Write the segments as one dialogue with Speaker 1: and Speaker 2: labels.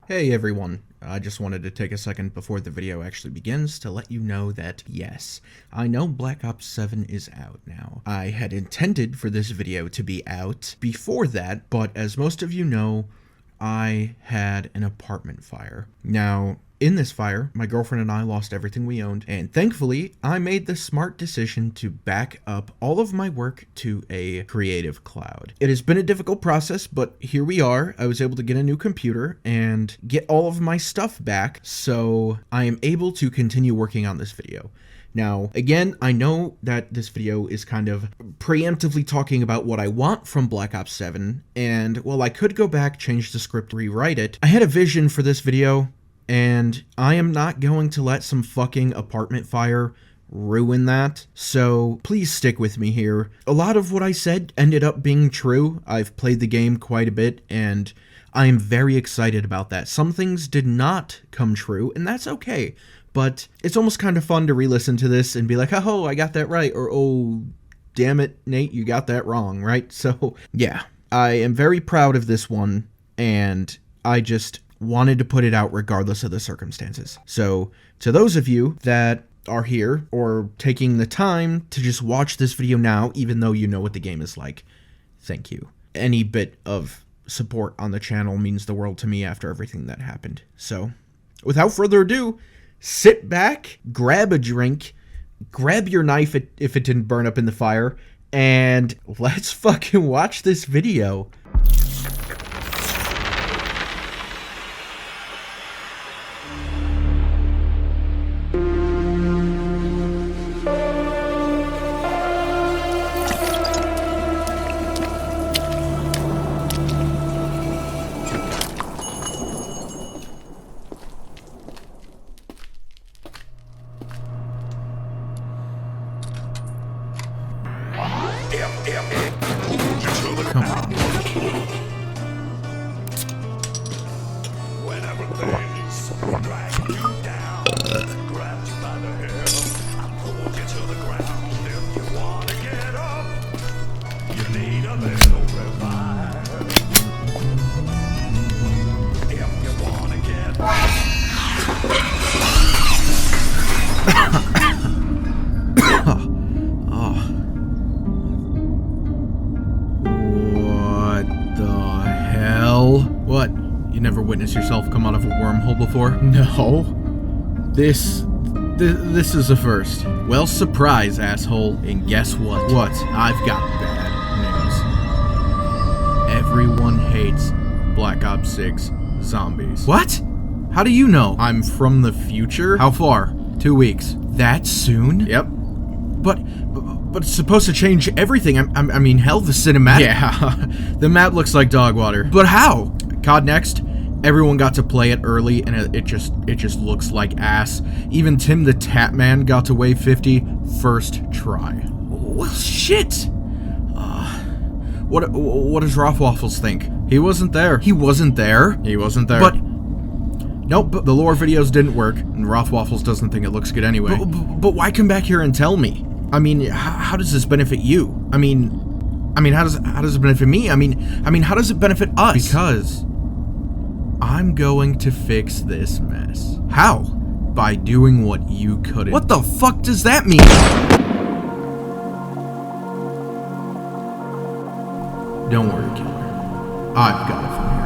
Speaker 1: Hey everyone, I just wanted to take a second before the video actually begins to let you know that yes, I know Black Ops 7 is out now. I had intended for this video to be out before that, but as most of you know, I had an apartment fire. Now, in this fire, my girlfriend and I lost everything we owned, and thankfully, I made the smart decision to back up all of my work to a creative cloud. It has been a difficult process, but here we are. I was able to get a new computer and get all of my stuff back, so I am able to continue working on this video. Now, again, I know that this video is kind of preemptively talking about what I want from Black Ops 7, and while I could go back, change the script, rewrite it, I had a vision for this video, and I am not going to let some fucking apartment fire ruin that, so please stick with me here. A lot of what I said ended up being true. I've played the game quite a bit, and I am very excited about that. Some things did not come true, and that's okay. But it's almost kind of fun to re-listen to this and be like, oh, I got that right, or oh, damn it, Nate, you got that wrong, right? So, yeah, I am very proud of this one, and I just wanted to put it out regardless of the circumstances. So, to those of you that are here, or taking the time to just watch this video now, even though you know what the game is like, thank you. Any bit of support on the channel means the world to me after everything that happened. So, without further ado, sit back, grab a drink, grab your knife if it didn't burn up in the fire, and let's fucking watch this video. Come on.
Speaker 2: Whenever things drag you down, grab you by the hair, I pull you to the ground. If you wanna get up, you need a little revive. If you wanna get
Speaker 1: What? You never witnessed yourself come out of a wormhole before? No. This is a first. Well, surprise, asshole. And guess what? What? I've got bad news. Everyone hates Black Ops 6 zombies. What? How do you know? I'm from the future? How far? 2 weeks. That soon? Yep. But it's supposed to change everything. I mean, hell, the cinematic. Yeah, the map looks like dog water. But how? COD Next, everyone got to play it early, and it just looks like ass. Even Tim the Tap Man got to wave 50 first try. Well, shit. What does Roth Waffles think? He wasn't there. He wasn't there. He wasn't there. But nope, the lore videos didn't work, and Roth Waffles doesn't think it looks good anyway. But why come back here and tell me? I mean, how does this benefit you? I mean, how does it benefit me? I mean, how does it benefit us? Because I'm going to fix this mess. How? By doing what you couldn't. What the fuck does that mean? Don't worry, killer. I've got it from here.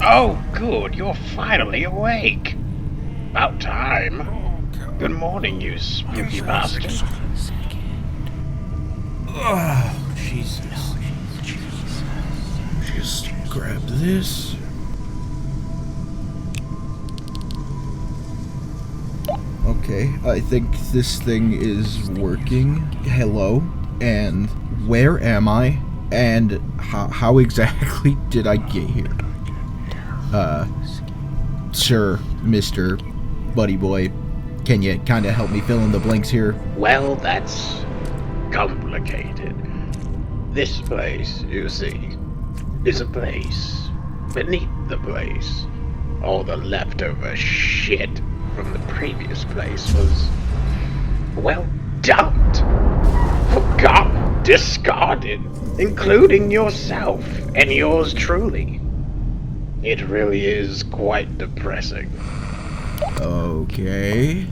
Speaker 3: Oh, good, you're finally awake. About time. Good morning, you spooky bastard.
Speaker 1: Oh, Jesus. Just grab this. Okay, I think this thing is working. Hello, and where am I? And how exactly did I get here? Sir, Mr. Buddy Boy, can you kind of help me fill in the blanks here?
Speaker 3: Well, that's complicated. This place, you see, is a place beneath the place. All the leftover shit from the previous place was, well, dumped, forgotten, discarded, including yourself and yours truly. It really is quite depressing.
Speaker 1: Okay.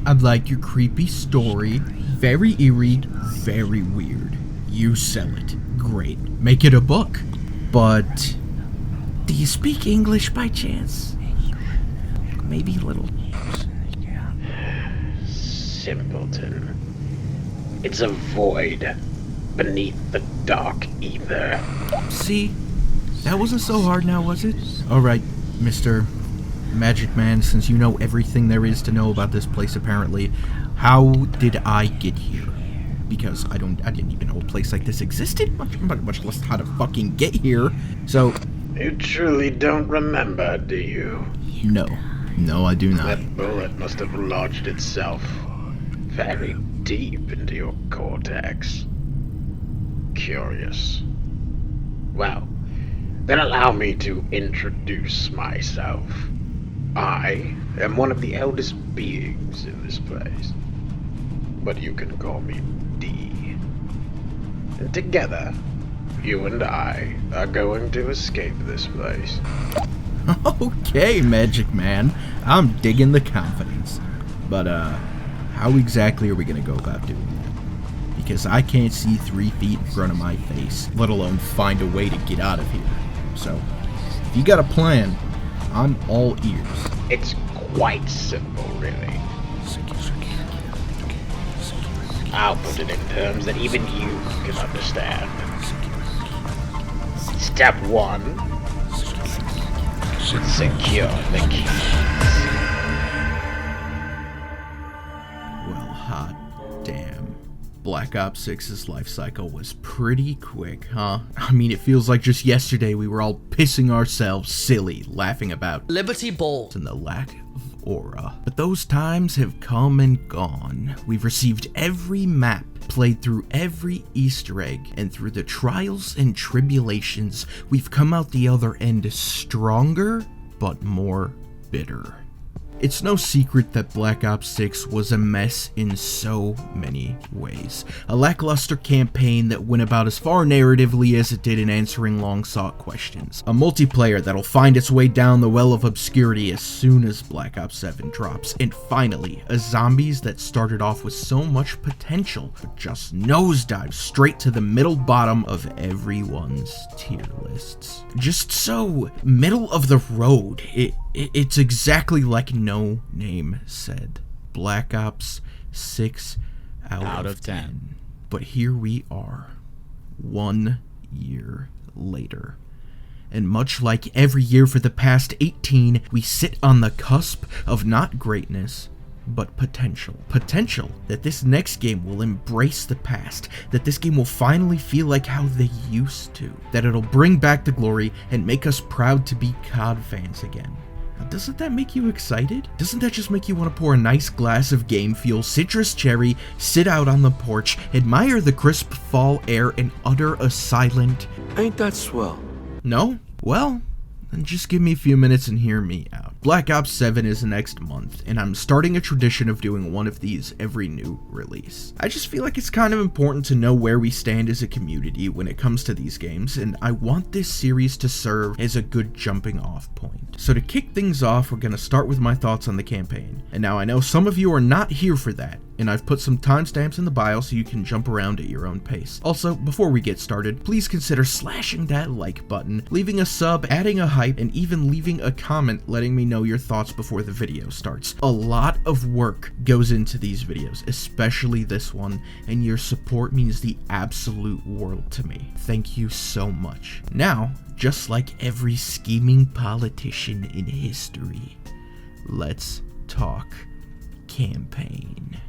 Speaker 1: I'd like your creepy story. Very eerie, very weird. You sell it. Great. Make it a book. But do you speak English by chance? Maybe a little.
Speaker 3: Simpleton. It's a void beneath the dark ether.
Speaker 1: See? That wasn't so hard now, was it? Alright, Mr. Magic Man, since you know everything there is to know about this place apparently, how did I get here? Because I didn't even know a place like this existed, much less how to fucking get here. So,
Speaker 3: You truly don't remember, do you?
Speaker 1: No, I do not.
Speaker 3: That bullet must have lodged itself very deep into your cortex. Curious. Well, then allow me to introduce myself. I am one of the eldest beings in this place, but you can call me D. And together, you and I are going to escape this place.
Speaker 1: Okay, Magic Man. I'm digging the confidence. But, how exactly are we gonna go about doing that? Because I can't see 3 feet in front of my face, let alone find a way to get out of here. So, if you got a plan, I'm all ears.
Speaker 3: It's quite simple, really. I'll put it in terms that even you can understand. Step 1. Secure the keys.
Speaker 1: Well, hot damn. Black Ops 6's life cycle was pretty quick, huh? I mean, it feels like just yesterday we were all pissing ourselves silly, laughing about
Speaker 4: Liberty Ball
Speaker 1: and the lack of aura. But those times have come and gone. We've received every map, played through every Easter egg, and through the trials and tribulations, we've come out the other end stronger, but more bitter. It's no secret that Black Ops 6 was a mess in so many ways. A lackluster campaign that went about as far narratively as it did in answering long-sought questions. A multiplayer that'll find its way down the well of obscurity as soon as Black Ops 7 drops. And finally, a zombies that started off with so much potential, but just nosedive straight to the middle bottom of everyone's tier lists. Just so middle of the road. It's exactly like No Name said. Black Ops 6 out of 10. But here we are, 1 year later. And much like every year for the past 18, we sit on the cusp of not greatness, but potential. Potential that this next game will embrace the past, that this game will finally feel like how they used to, that it'll bring back the glory and make us proud to be COD fans again. Now, doesn't that make you excited? Doesn't that just make you want to pour a nice glass of game fuel, citrus cherry, sit out on the porch, admire the crisp fall air, and utter a silent,
Speaker 4: Ain't that swell?
Speaker 1: no? Well, then just give me a few minutes and hear me out. Black Ops 7 is next month, and I'm starting a tradition of doing one of these every new release. I just feel like it's kind of important to know where we stand as a community when it comes to these games, and I want this series to serve as a good jumping off point. So to kick things off, we're going to start with my thoughts on the campaign. And now I know some of you are not here for that, and I've put some timestamps in the bio so you can jump around at your own pace. Also, before we get started, please consider slashing that like button, leaving a sub, adding a hype, and even leaving a comment letting me know your thoughts before the video starts. A lot of work goes into these videos, especially this one, and your support means the absolute world to me. Thank you so much. Now, just like every scheming politician in history, let's talk campaign.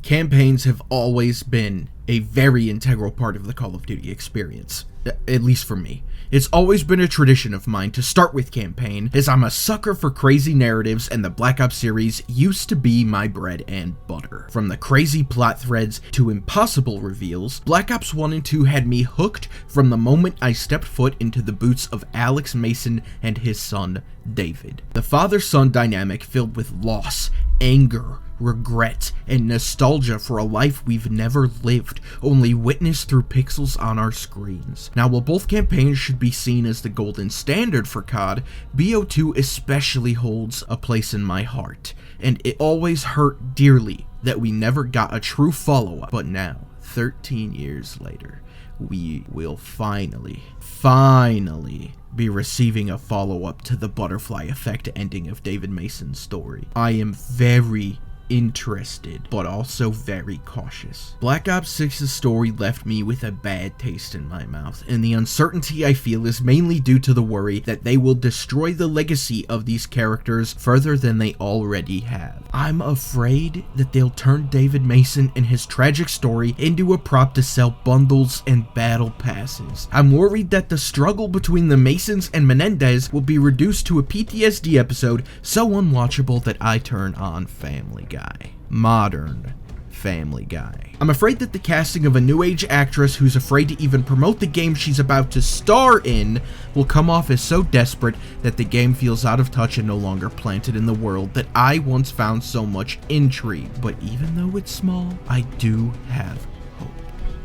Speaker 1: Campaigns have always been a very integral part of the Call of Duty experience, at least for me. It's always been a tradition of mine to start with campaign, as I'm a sucker for crazy narratives and the Black Ops series used to be my bread and butter. From the crazy plot threads to impossible reveals, Black Ops 1 and 2 had me hooked from the moment I stepped foot into the boots of Alex Mason and his son, David. The father-son dynamic filled with loss, anger, regret, and nostalgia for a life we've never lived, only witnessed through pixels on our screens. Now, while both campaigns should be seen as the golden standard for COD, BO2 especially holds a place in my heart, and it always hurt dearly that we never got a true follow-up. But now, 13 years later, we will finally be receiving a follow-up to the butterfly effect ending of David Mason's story. I am very interested, but also very cautious. Black Ops 6's story left me with a bad taste in my mouth, and the uncertainty I feel is mainly due to the worry that they will destroy the legacy of these characters further than they already have. I'm afraid that they'll turn David Mason and his tragic story into a prop to sell bundles and battle passes. I'm worried that the struggle between the Masons and Menendez will be reduced to a PTSD episode so unwatchable that I turn on Family Guy. Modern Family Guy. I'm afraid that the casting of a new age actress who's afraid to even promote the game she's about to star in will come off as so desperate that the game feels out of touch and no longer planted in the world that I once found so much intrigue. But even though it's small, I do have hope.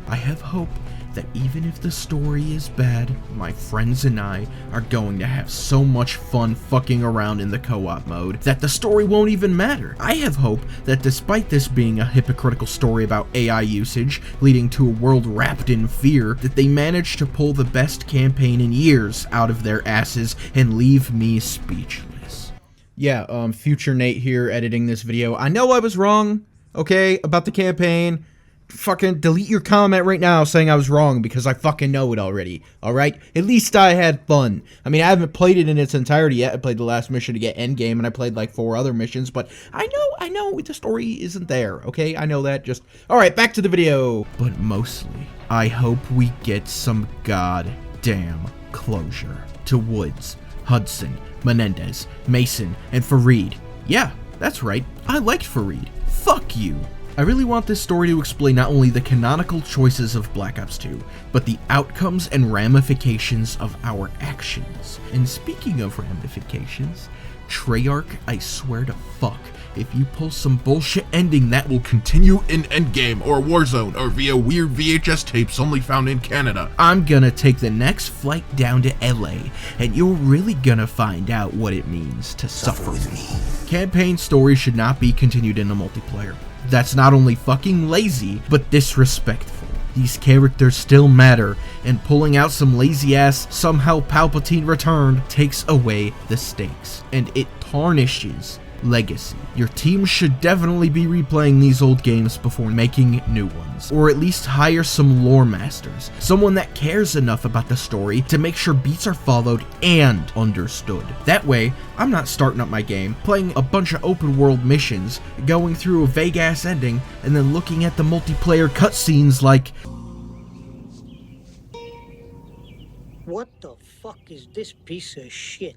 Speaker 1: I have hope that even if the story is bad, my friends and I are going to have so much fun fucking around in the co-op mode that the story won't even matter. I have hope that despite this being a hypocritical story about AI usage leading to a world wrapped in fear, that they manage to pull the best campaign in years out of their asses and leave me speechless. Yeah, future Nate here editing this video. I know I was wrong, okay, about the campaign. Fucking delete your comment right now saying I was wrong because I fucking know it already, alright? At least I had fun. I mean, I haven't played it in its entirety yet. I played the last mission to get Endgame, and I played like 4 other missions, but I know the story isn't there, okay? I know that, just... Alright, back to the video. But mostly, I hope we get some goddamn closure to Woods, Hudson, Menendez, Mason, and Fareed. Yeah, that's right, I liked Fareed. Fuck you. I really want this story to explain not only the canonical choices of Black Ops 2, but the outcomes and ramifications of our actions. And speaking of ramifications, Treyarch, I swear to fuck, if you pull some bullshit ending that will continue in Endgame or Warzone or via weird VHS tapes only found in Canada, I'm gonna take the next flight down to LA, and you're really gonna find out what it means to suffer with me. Campaign story should not be continued in a multiplayer. That's not only fucking lazy, but disrespectful. These characters still matter, and pulling out some lazy-ass, somehow Palpatine return takes away the stakes, and it tarnishes legacy. Your team should definitely be replaying these old games before making new ones, or at least hire some lore masters, someone that cares enough about the story to make sure beats are followed and understood. That way, I'm not starting up my game, playing a bunch of open world missions, going through a vague ass ending, and then looking at the multiplayer cutscenes like,
Speaker 4: what the fuck is this piece of shit?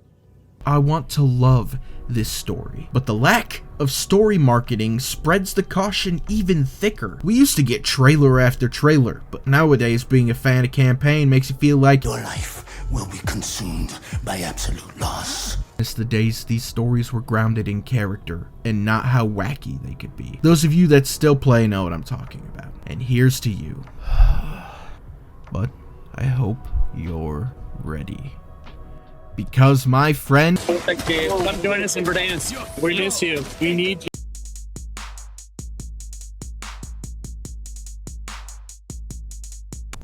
Speaker 1: I want to love this story, but the lack of story marketing spreads the caution even thicker. We used to get trailer after trailer, but nowadays being a fan of campaign makes it feel like
Speaker 5: your life will be consumed by absolute loss.
Speaker 1: It's the days these stories were grounded in character and not how wacky they could be. Those of you that still play know what I'm talking about. And here's to you. But I hope you're ready. Because, my friend,
Speaker 6: Come join us in Verdansk. We miss you. We need you.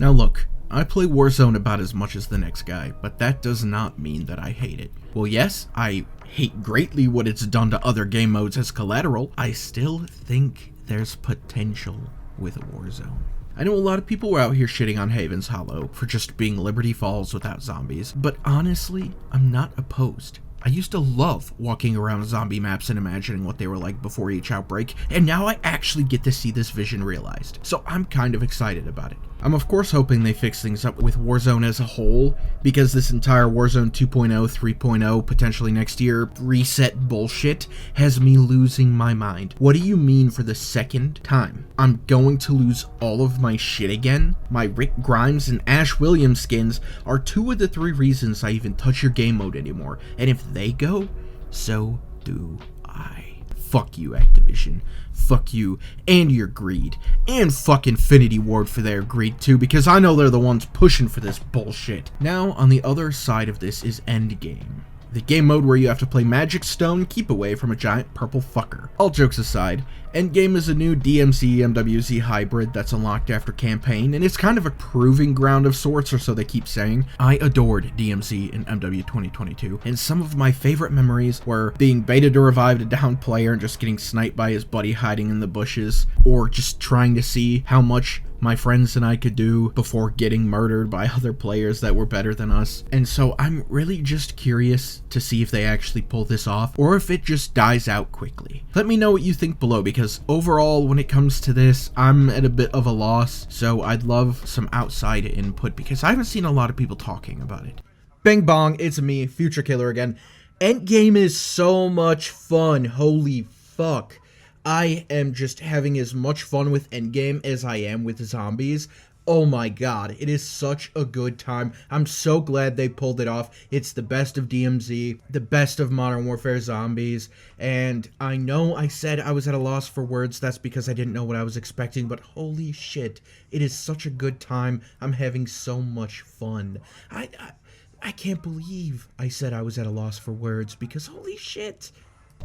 Speaker 1: now look, I play Warzone about as much as the next guy, but that does not mean that I hate it. Well, yes, I hate greatly what it's done to other game modes as collateral. I still think there's potential with Warzone. I know a lot of people were out here shitting on Haven's Hollow for just being Liberty Falls without zombies, but honestly, I'm not opposed. I used to love walking around zombie maps and imagining what they were like before each outbreak, and now I actually get to see this vision realized, so I'm kind of excited about it. I'm of course hoping they fix things up with Warzone as a whole, because this entire Warzone 2.0, 3.0, potentially next year, reset bullshit has me losing my mind. What do you mean for the second time? I'm going to lose all of my shit again? My Rick Grimes and Ash Williams skins are 2 of the 3 reasons I even touch your game mode anymore, and if they go, so do I. Fuck you, Activision. Fuck you and your greed. And fuck Infinity Ward for their greed too, because I know they're the ones pushing for this bullshit. Now, on the other side of this is Endgame. The game mode where you have to play Magic Stone, keep away from a giant purple fucker. All jokes aside, Endgame is a new DMZ-MWZ hybrid that's unlocked after campaign, and it's kind of a proving ground of sorts, or so they keep saying. I adored DMZ in MW 2022, and some of my favorite memories were being baited to revive a downed player and just getting sniped by his buddy hiding in the bushes, or just trying to see how much my friends and I could do before getting murdered by other players that were better than us. And so I'm really just curious to see if they actually pull this off, or if it just dies out quickly. Let me know what you think below, because overall, when it comes to this, I'm at a bit of a loss, so I'd love some outside input, because I haven't seen a lot of people talking about it. Bang bong, it's me, Future Killer again. Endgame is so much fun, holy fuck. I am just having as much fun with Endgame as I am with zombies. Oh my god, it is such a good time. I'm so glad they pulled it off. It's the best of DMZ, the best of Modern Warfare Zombies, and I know I said I was at a loss for words. That's because I didn't know what I was expecting, but holy shit, it is such a good time. I'm having so much fun. I can't believe I said I was at a loss for words, because holy shit.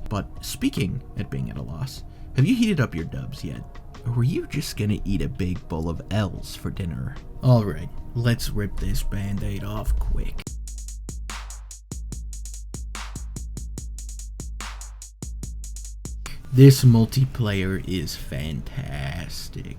Speaker 1: But speaking at being at a loss, have you heated up your dubs yet? Or were you just gonna eat a big bowl of L's for dinner? Alright, let's rip this band-aid off quick. This multiplayer is fantastic.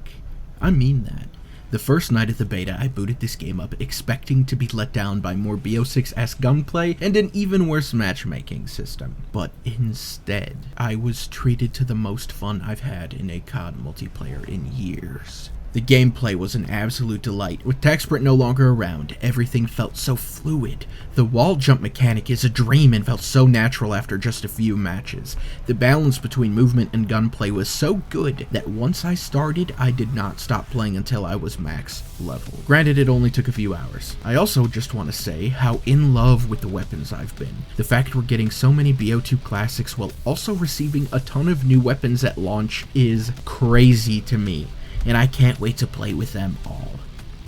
Speaker 1: I mean that. The first night of the beta, I booted this game up expecting to be let down by more BO6-esque gunplay and an even worse matchmaking system. But instead, I was treated to the most fun I've had in a COD multiplayer in years. The gameplay was an absolute delight. With tech sprint no longer around, everything felt so fluid. The wall jump mechanic is a dream and felt so natural after just a few matches. The balance between movement and gunplay was so good that once I started, I did not stop playing until I was max level. Granted, it only took a few hours. I also just want to say how in love with the weapons I've been. The fact we're getting so many BO2 classics while also receiving a ton of new weapons at launch is crazy to me. And I can't wait to play with them all,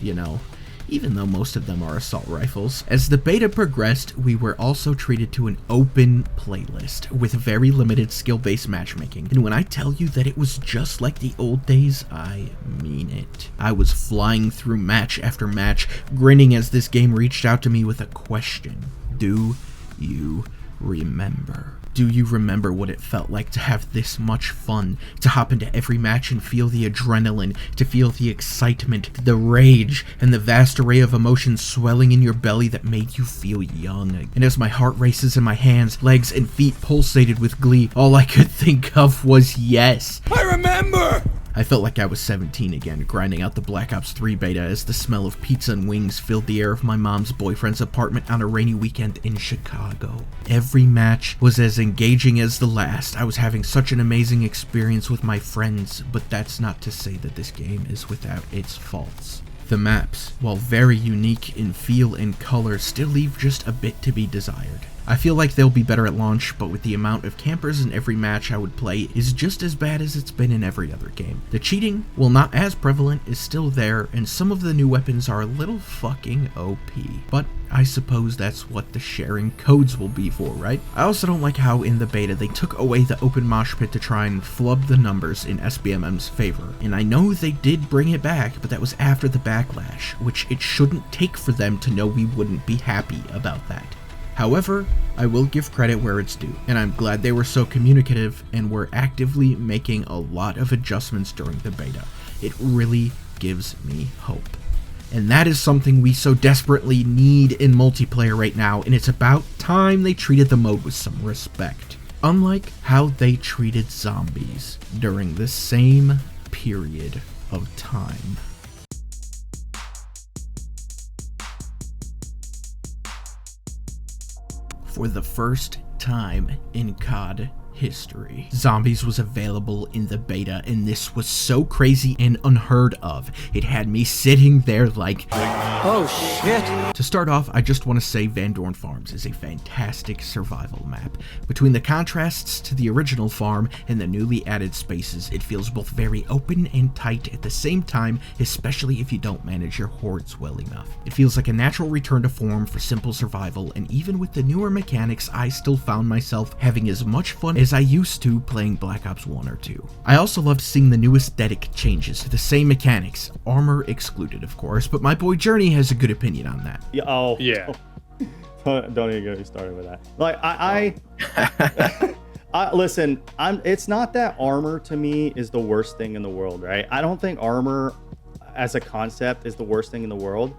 Speaker 1: you know, even though most of them are assault rifles. As the beta progressed, we were also treated to an open playlist with very limited skill-based matchmaking. And when I tell you that it was just like the old days, I mean it. I was flying through match after match, grinning as this game reached out to me with a question. Do you remember? Do you remember what it felt like to have this much fun, to hop into every match and feel the adrenaline, to feel the excitement, the rage, and the vast array of emotions swelling in your belly that made you feel young? And as my heart races and my hands, legs, and feet pulsated with glee, all I could think of was yes. I remember! I felt like I was 17 again, grinding out the Black Ops 3 beta as the smell of pizza and wings filled the air of my mom's boyfriend's apartment on a rainy weekend in Chicago. Every match was as engaging as the last. I was having such an amazing experience with my friends, but that's not to say that this game is without its faults. The maps, while very unique in feel and color, still leave just a bit to be desired. I feel like they'll be better at launch, but with the amount of campers in every match I would play is just as bad as it's been in every other game. The cheating, while not as prevalent, is still there, and some of the new weapons are a little fucking OP. But I suppose that's what the sharing codes will be for, right? I also don't like how in the beta they took away the open mosh pit to try and flub the numbers in SBMM's favor. And I know they did bring it back, but that was after the backlash, which it shouldn't take for them to know we wouldn't be happy about that. However, I will give credit where it's due, and I'm glad they were so communicative and were actively making a lot of adjustments during the beta. It really gives me hope. And that is something we so desperately need in multiplayer right now, and it's about time they treated the mode with some respect. Unlike how they treated zombies during the same period of time. For the first time in COD history, Zombies was available in the beta, and this was so crazy and unheard of. It had me sitting there like, oh shit. To start off, I just want to say Van Dorn Farms is a fantastic survival map. Between the contrasts to the original farm and the newly added spaces, it feels both very open and tight at the same time, especially if you don't manage your hordes well enough. It feels like a natural return to form for simple survival, and even with the newer mechanics, I still found myself having as much fun as I used to playing Black Ops 1 or 2. I also loved seeing the new aesthetic changes to the same mechanics, armor excluded of course, but my boy Journey has a good opinion on that.
Speaker 7: Yeah, oh
Speaker 6: Yeah.
Speaker 7: don't even get me started with that. Like listen, it's not that armor to me is the worst thing in the world, right? I don't think armor as a concept is the worst thing in the world.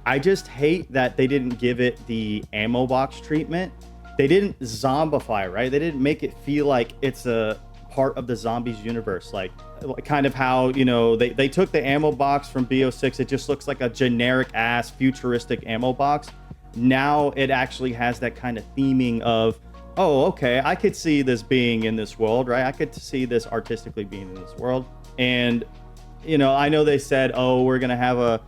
Speaker 7: I just hate that they didn't give it the ammo box treatment. They didn't zombify, right? They didn't make it feel like it's a part of the zombies universe. Like kind of how, you know, they took the ammo box from BO6. It just looks like a generic ass futuristic ammo box. Now it actually has that kind of theming of, oh, okay, I could see this being in this world, right? I could see this artistically being in this world. And, you know, I know they said, oh, we're going to have a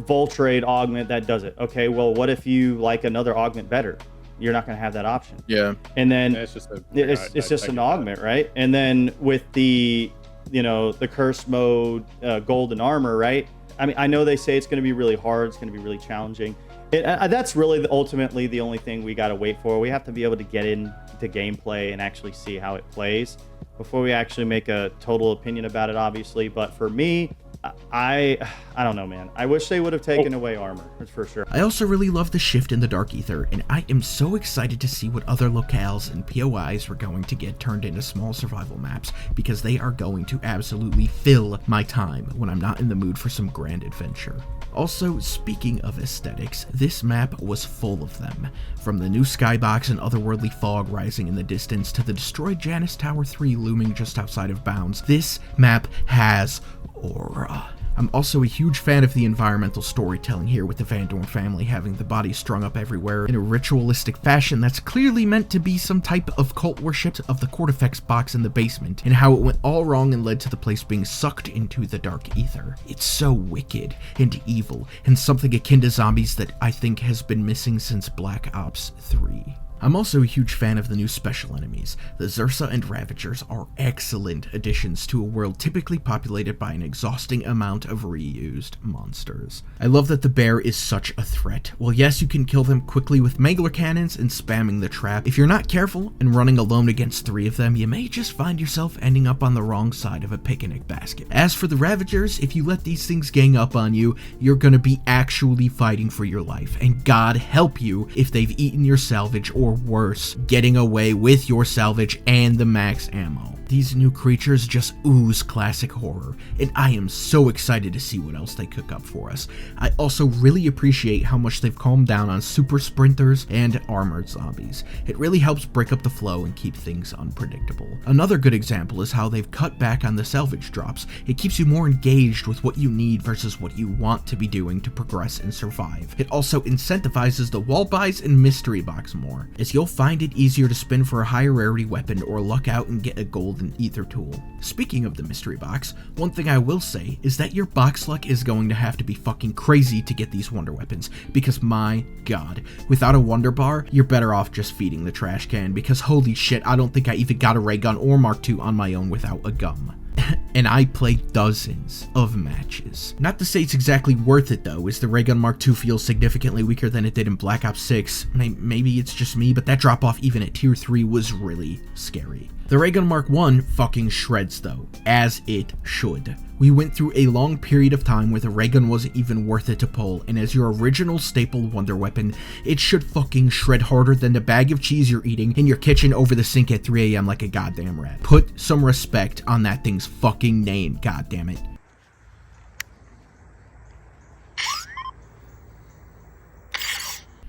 Speaker 7: Voltrade augment that does it. Okay, well, what if you like another augment better? You're not going to have that option.
Speaker 6: Yeah.
Speaker 7: And then
Speaker 6: Yeah,
Speaker 7: it's just an augment, right? And then with the, you know, the curse mode, golden armor, right? I mean, I know they say it's going to be really hard. It's going to be really challenging. That's really ultimately the only thing we got to wait for. We have to be able to get into gameplay and actually see how it plays before we actually make a total opinion about it, obviously. But for me, I don't know, man. I wish they would have taken away armor, that's for sure.
Speaker 1: I also really love the shift in the Dark Ether, and I am so excited to see what other locales and POIs we're going to get turned into small survival maps, because they are going to absolutely fill my time when I'm not in the mood for some grand adventure. Also, speaking of aesthetics, this map was full of them. From the new skybox and otherworldly fog rising in the distance to the destroyed Janus Tower 3 looming just outside of bounds, this map has aura. I'm also a huge fan of the environmental storytelling here, with the Van Dorn family having the bodies strung up everywhere in a ritualistic fashion that's clearly meant to be some type of cult worship of the Cortifex box in the basement, and how it went all wrong and led to the place being sucked into the Dark Ether. It's so wicked and evil, and something akin to zombies that I think has been missing since Black Ops 3. I'm also a huge fan of the new special enemies. The Zersa and Ravagers are excellent additions to a world typically populated by an exhausting amount of reused monsters. I love that the bear is such a threat. Well, yes, you can kill them quickly with mangler cannons and spamming the trap. If you're not careful and running alone against 3 of them, you may just find yourself ending up on the wrong side of a picnic basket. As for the Ravagers, if you let these things gang up on you, you're gonna be actually fighting for your life, and God help you if they've eaten your salvage, or worse, getting away with your salvage and the max ammo. These new creatures just ooze classic horror, and I am so excited to see what else they cook up for us. I also really appreciate how much they've calmed down on super sprinters and armored zombies. It really helps break up the flow and keep things unpredictable. Another good example is how they've cut back on the salvage drops. It keeps you more engaged with what you need versus what you want to be doing to progress and survive. It also incentivizes the wall buys and mystery box more, as you'll find it easier to spin for a higher rarity weapon or luck out and get a gold golden ether tool. Speaking of the mystery box, one thing I will say is that your box luck is going to have to be fucking crazy to get these wonder weapons, because my god, without a wonder bar, you're better off just feeding the trash can, because holy shit, I don't think I even got a ray gun or Mark II on my own without a gum. And I played dozens of matches. Not to say it's exactly worth it though, as the ray gun Mark II feels significantly weaker than it did in Black Ops 6. Maybe it's just me, but that drop off even at tier 3 was really scary. The ray gun Mark I fucking shreds though, as it should. We went through a long period of time where the ray gun wasn't even worth it to pull, and as your original staple wonder weapon, it should fucking shred harder than the bag of cheese you're eating in your kitchen over the sink at 3 a.m. like a goddamn rat. Put some respect on that thing's fucking name, goddammit.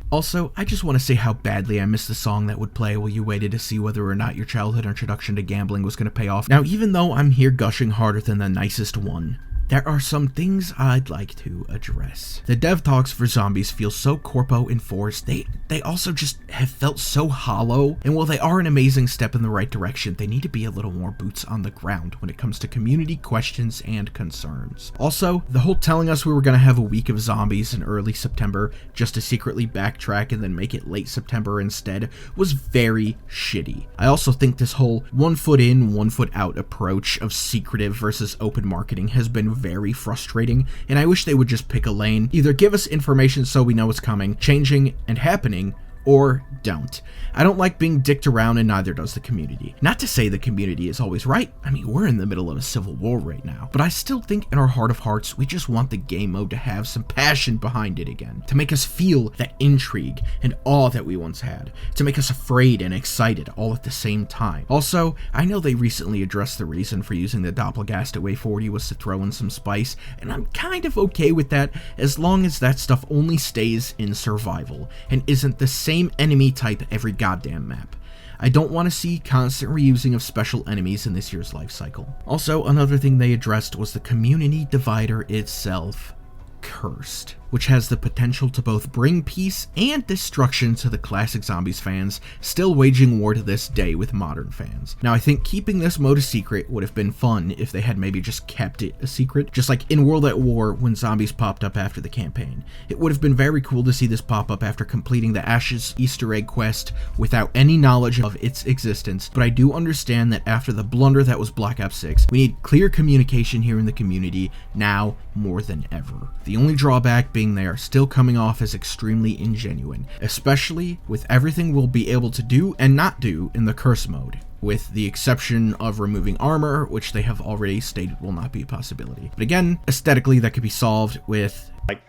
Speaker 1: Also, I just want to say how badly I missed the song that would play while you waited to see whether or not your childhood introduction to gambling was going to pay off. Now, even though I'm here gushing harder than the nicest one, there are some things I'd like to address. The dev talks for zombies feel so corpo enforced, they also just have felt so hollow, and while they are an amazing step in the right direction, they need to be a little more boots on the ground when it comes to community questions and concerns. Also, the whole telling us we were going to have a week of zombies in early September just to secretly backtrack and then make it late September instead was very shitty. I also think this whole 1 foot in, 1 foot out approach of secretive versus open marketing has been very frustrating, and I wish they would just pick a lane. Either give us information so we know it's coming, changing, and happening, or don't. I don't like being dicked around, and neither does the community. Not to say the community is always right. I mean, we're in the middle of a civil war right now. But I still think in our heart of hearts, we just want the game mode to have some passion behind it again. To make us feel that intrigue and awe that we once had. To make us afraid and excited all at the same time. Also, I know they recently addressed the reason for using the Doppelgast at Way 40 was to throw in some spice, and I'm kind of okay with that as long as that stuff only stays in survival and isn't the same enemy type every goddamn map. I don't want to see constant reusing of special enemies in this year's life cycle. Also, another thing they addressed was the community divider itself. Cursed, which has the potential to both bring peace and destruction to the classic Zombies fans, still waging war to this day with modern fans. Now, I think keeping this mode a secret would have been fun if they had maybe just kept it a secret, just like in World at War when zombies popped up after the campaign. It would have been very cool to see this pop up after completing the Ashes Easter egg quest without any knowledge of its existence, but I do understand that after the blunder that was Black Ops 6, we need clear communication here in the community now more than ever. The only drawback being they are still coming off as extremely ingenuine, especially with everything we'll be able to do and not do in the curse mode, with the exception of removing armor, which they have already stated will not be a possibility. But again, aesthetically that could be solved with...
Speaker 7: Like,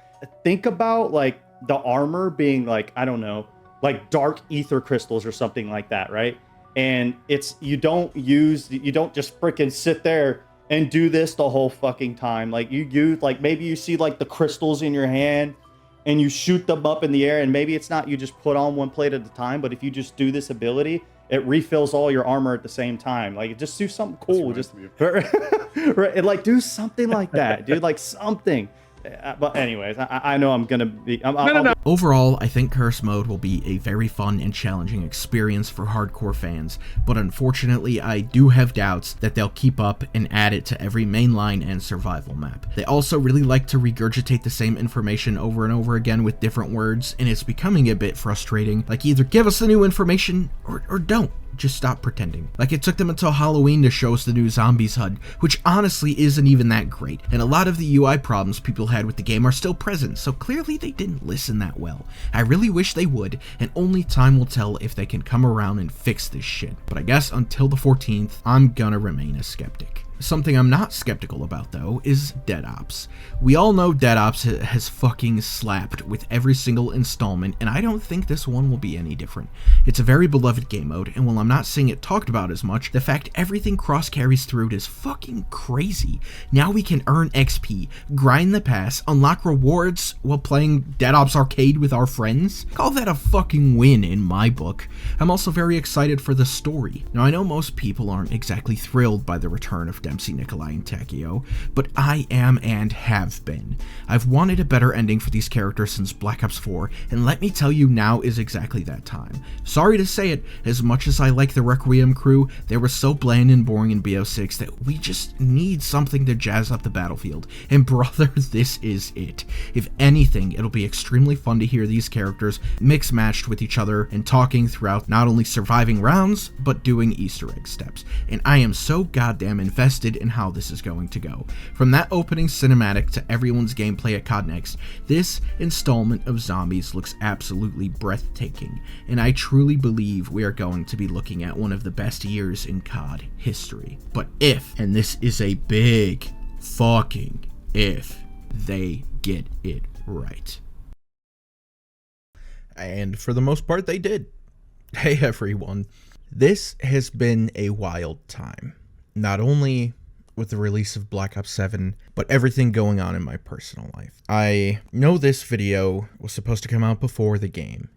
Speaker 7: think about like the armor being like, I don't know, like dark ether crystals or something like that, right? And it's, you don't just freaking sit there and do this the whole fucking time. Like like maybe you see like the crystals in your hand and you shoot them up in the air, and maybe it's not you just put on one plate at a time, but if you just do this ability, it refills all your armor at the same time. Like just do something cool. Just right, like do something like that, dude. Like something. But anyways, I know I'm gonna be.
Speaker 1: Overall, I think Curse Mode will be a very fun and challenging experience for hardcore fans, but unfortunately, I do have doubts that they'll keep up and add it to every mainline and survival map. They also really like to regurgitate the same information over and over again with different words, and it's becoming a bit frustrating. Like, either give us the new information or don't. Just stop pretending. Like, it took them until Halloween to show us the new Zombies HUD, which honestly isn't even that great, and a lot of the UI problems people had with the game are still present, so clearly they didn't listen that well. I really wish they would, and only time will tell if they can come around and fix this shit. But I guess until the 14th, I'm gonna remain a skeptic. Something I'm not skeptical about, though, is Dead Ops. We all know Dead Ops has fucking slapped with every single installment, and I don't think this one will be any different. It's a very beloved game mode, and while I'm not seeing it talked about as much, the fact everything cross-carries through it is fucking crazy. Now we can earn XP, grind the pass, unlock rewards while playing Dead Ops Arcade with our friends. Call that a fucking win in my book. I'm also very excited for the story. Now, I know most people aren't exactly thrilled by the return of Dempsey, Nikolai, and Takio, but I am and have been. I've wanted a better ending for these characters since Black Ops 4, and let me tell you, now is exactly that time. Sorry to say it, as much as I like the Requiem crew, they were so bland and boring in BO6 that we just need something to jazz up the battlefield, and brother, this is it. If anything, it'll be extremely fun to hear these characters mix-matched with each other and talking throughout not only surviving rounds, but doing Easter egg steps, and I am so goddamn invested in how this is going to go. From that opening cinematic to everyone's gameplay at COD Next, this installment of Zombies looks absolutely breathtaking, and I truly believe we are going to be looking at one of the best years in COD history. But if, and this is a big fucking if, they get it right. And for the most part, they did. Hey everyone. This has been a wild time. Not only with the release of Black Ops 7, but everything going on in my personal life. I know this video was supposed to come out before the game,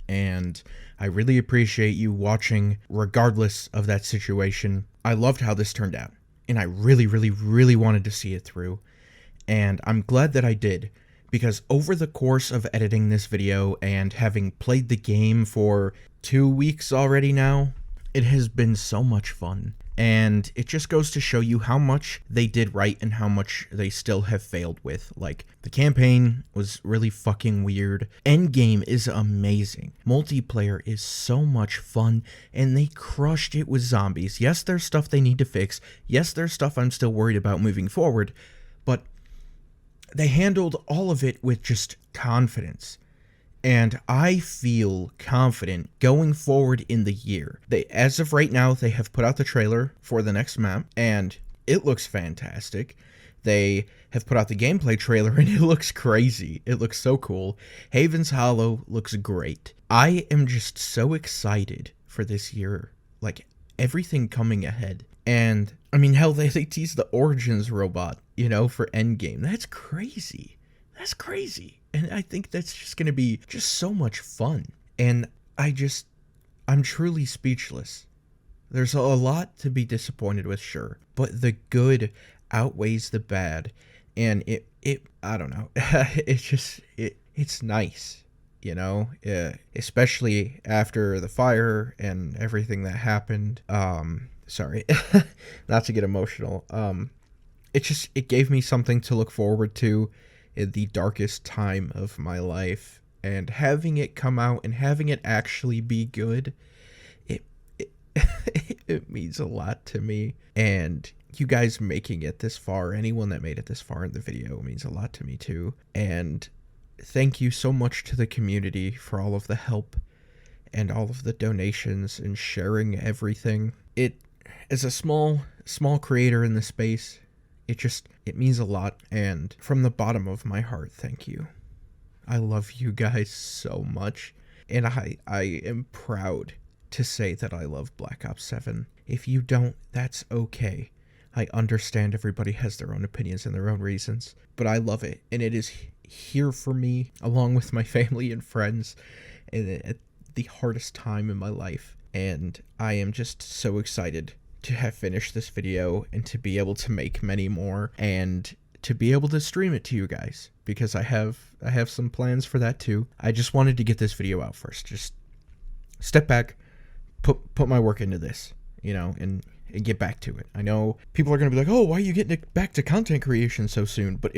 Speaker 1: and I really appreciate you watching regardless of that situation. I loved how this turned out, and I really wanted to see it through, and I'm glad that I did, because over the course of editing this video and having played the game for 2 weeks already now, it has been so much fun. And it just goes to show you how much they did right and how much they still have failed with. Like, the campaign was really fucking weird. Endgame is amazing. Multiplayer is so much fun, and they crushed it with zombies. Yes, there's stuff they need to fix. Yes, there's stuff I'm still worried about moving forward. But they handled all of it with just confidence. And I feel confident going forward in the year. As of right now, they have put out the trailer for the next map, and it looks fantastic. They have put out the gameplay trailer, and it looks crazy. It looks so cool. Haven's Hollow looks great. I am just so excited for this year. Like, everything coming ahead. And, I mean, hell, they teased the Origins robot, you know, for Endgame. That's crazy. That's crazy. And I think that's just going to be just so much fun. And I'm truly speechless. There's a lot to be disappointed with, sure. But the good outweighs the bad. And I don't know. It's nice, you know? Especially after the fire and everything that happened. Sorry. Not to get emotional. It gave me something to look forward to in the darkest time of my life, and having it come out and having it actually be good, it means a lot to me. And you guys making it this far, anyone that made it this far in the video, means a lot to me too. And thank you so much to the community for all of the help and all of the donations and sharing everything. As a small creator in the space, it means a lot, and from the bottom of my heart, thank you. I love you guys so much, and I am proud to say that I love Black Ops 7. If you don't, that's okay. I understand everybody has their own opinions and their own reasons, but I love it, and it is here for me, along with my family and friends, at the hardest time in my life, and I am just so excited to have finished this video and to be able to make many more and to be able to stream it to you guys, because I have some plans for that too. I just wanted to get this video out first. Just step back, put my work into this, you know, and get back to it. I know people are going to be like, "Oh, why are you getting back to content creation so soon?" But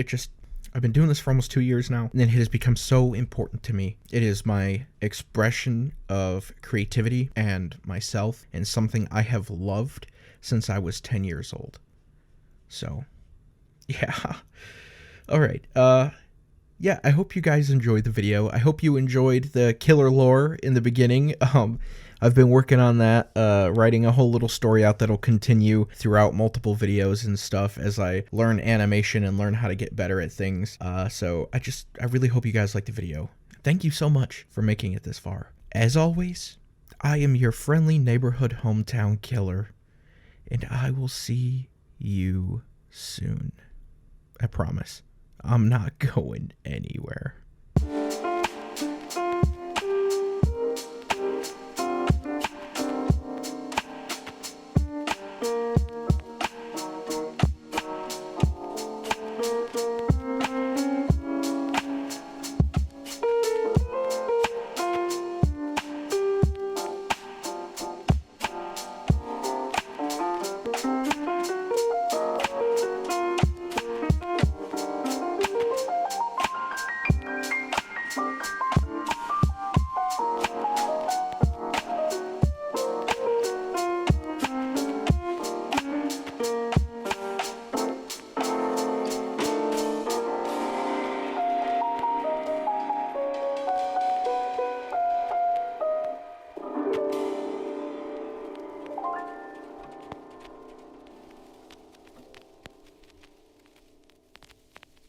Speaker 1: I've been doing this for almost 2 years now, and it has become so important to me. It is my expression of creativity and myself, and something I have loved since I was 10 years old. So, yeah. All right. Yeah, I hope you guys enjoyed the video. I hope you enjoyed the killer lore in the beginning. I've been working on that, writing a whole little story out that'll continue throughout multiple videos and stuff as I learn animation and learn how to get better at things. So I really hope you guys liked the video. Thank you so much for making it this far. As always, I am your friendly neighborhood hometown killer, and I will see you soon. I promise. I'm not going anywhere.